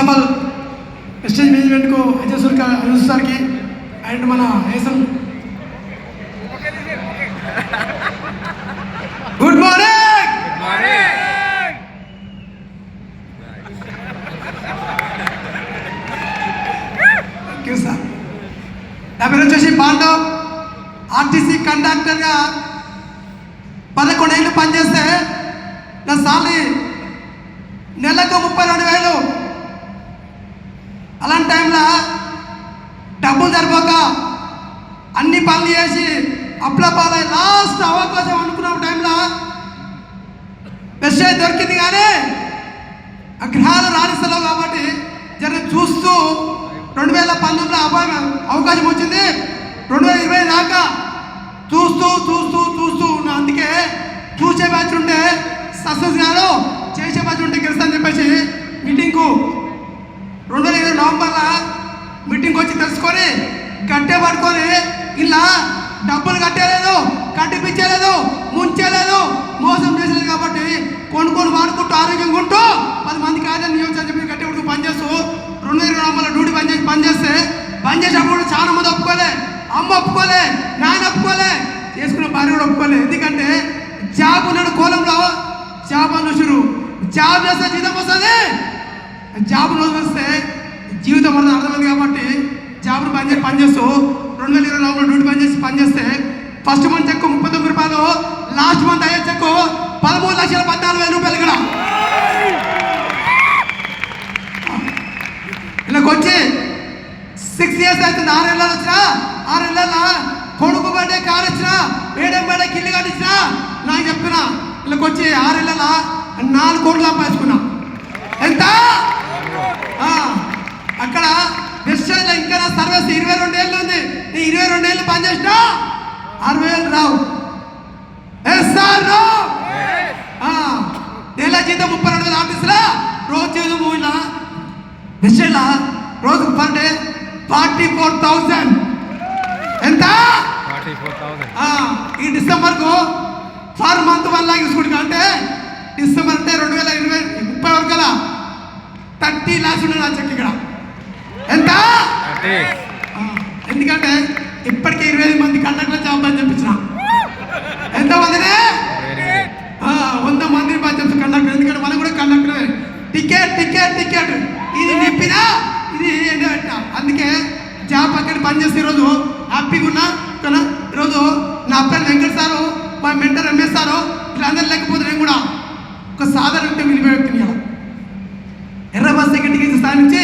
All stage మేనేజ్మెంట్కు Ajay సార్కి and మన హేసన్ good morning. Thank you sir. నా పేరు వచ్చేసి పాండవ్. ఆర్టీసీ కండక్టర్గా 11 ఏళ్ళు పనిచేస్తే నా సాలరీ నెలకు 32,000. అలాంటి టైంలో డబ్బులు సరిపోక అన్ని పనులు చేసి అప్లపాలై లాస్ట్ అవకాశం అనుకున్న టైంలో బెస్ట్ దొరికింది. కానీ ఆ గ్రహాలు రాణిస్తలేవు కాబట్టి జర చూస్తూ 2019లో అవకాశం వచ్చింది. 2020 దాకా చూస్తూ చూస్తూ చూస్తూ ఉన్నా. అందుకే చూసే బ్యాచ్ ఉంటే సక్సెస్ కాదు, చేసే బ్యాచ్ ఉంటే గెలుస్తా అని చెప్పేసి మీటింగ్కు 2020 నవంబర్లో మీటింగ్కి వచ్చి తెలుసుకొని గట్టే పట్టుకొని ఇలా డబ్బులు కట్టేయలేదు, కట్టిపించలేదు, ముంచేలేదు, మోసం చేసేది. కాబట్టి కొనుక్కొని వాడుకుంటూ ఆరోగ్యంగా ఉంటూ 10 మందికి ఆదాయం నియోజకవర్గం చెప్పి గట్టి ఉడుకు పనిచేస్తూ 2020 నవంబర్లో డ్యూటీ పనిచేసేటప్పుడు చాలా మంది ఒప్పుకోలే. అమ్మ ఒప్పుకోలే, నాయన ఒప్పుకోలే, చేసుకున్న భార్య కూడా ఒప్పుకోలే. ఎందుకంటే జాబ్ ఉన్నాడు కోలంలో, జాబ్ అని చూసారు. జాబ్ చేస్తే జీతం వస్తుంది, జాబ్ రోజు వస్తే జీవితం అనేది అర్థమైంది. కాబట్టి జాబ్ను పనిచేస్తూ 2020 నవంబర్లో డ్యూటీ పనిచేస్తే ఫస్ట్ మంత్ చెక్కు 39 రూపాయలు, లాస్ట్ మంత్ అయ్యే చెక్కు 13,14,000 రూపాయలు. ఇక్కడ ఇలాగ వచ్చి 6 years అవుతుంది. 6 ఏళ్ళు వచ్చినా, 6 ఏళ్ళ కొడుకు పడే కారు వచ్చినా, మేడం పడే కిల్లి కట్టించినా నాకు చెప్తున్నా. ఇలాగ వచ్చి 6 ఏళ్ళ 4 కోట్లు సంపాదించుకున్నా. ఎంత అక్కడ వెస్టైన్లో ఇంకా నా సర్వీస్ 22 ఏళ్ళు ఉంది. నీ 22 ఏళ్ళు పనిచేసినా 60,000 రావు. నెల జీతం 32,000 ఆఫీసులో, రోజు జీతం మూవీలో వెస్టైన్లో రోజుకు పర్ డే 44,000. ఎంత? 44,000. ఈ డిసెంబర్కు ఫర్ మంత్ 1 లాక్ తీసుకుంటా. అంటే డిసెంబర్ అంటే 2030 వరకు 30 lakhs ఉండే నా చెక్ ఇక్కడ. ఎంత? ఎందుకంటే ఇప్పటికే 25 మంది కండక్టర్ జాబ్ అని చెప్పించిన. ఎంతమందినే? 100 మంది చెప్తాను కండక్టర్. ఎందుకంటే మనం కూడా కండక్టరే. టికెట్ టికెట్ టికెట్ ఇది నింపినా ఇది పెట్టా. అందుకే జాబ్ అక్కడ పనిచేస్తే ఈరోజు హ్యాపీగా ఉన్నా కదా. ఈరోజు నా అబ్బాయి వెంకట సారు, మా మెంటర్ ఎంఎస్ సారు, వీళ్ళందరూ లేకపోతే నేను కూడా ఒక సాధారణ వ్యక్తిని ఎర్ర బస్ సెక్రటరీకి స్థానించి